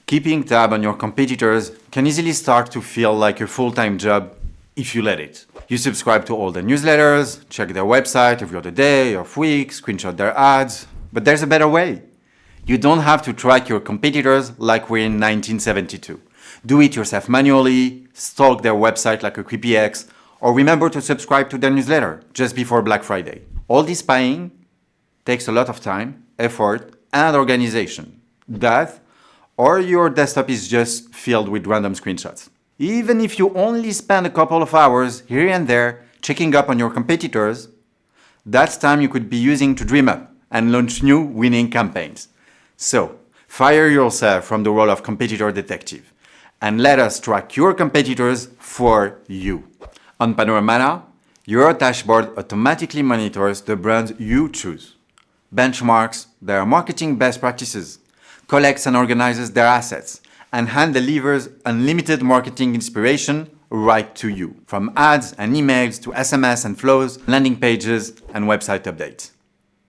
Keeping tab on your competitors can easily start to feel like a full-time job if you let it. You subscribe to all the newsletters, check their website every other day or week, screenshot their ads, but there's a better way. You don't have to track your competitors like we're in 1972. Do it yourself manually, stalk their website like a creepy ex, or remember to subscribe to their newsletter just before Black Friday. All this spying takes a lot of time, effort, and organization. That, or your desktop is just filled with random screenshots. Even if you only spend a couple of hours here and there checking up on your competitors, that's time you could be using to dream up and launch new winning campaigns. So, fire yourself from the role of competitor detective and let us track your competitors for you. On Panoramata, your dashboard automatically monitors the brands you choose, benchmarks their marketing best practices, collects and organizes their assets, and hand delivers unlimited marketing inspiration right to you, from ads and emails to SMS and flows, landing pages, and website updates.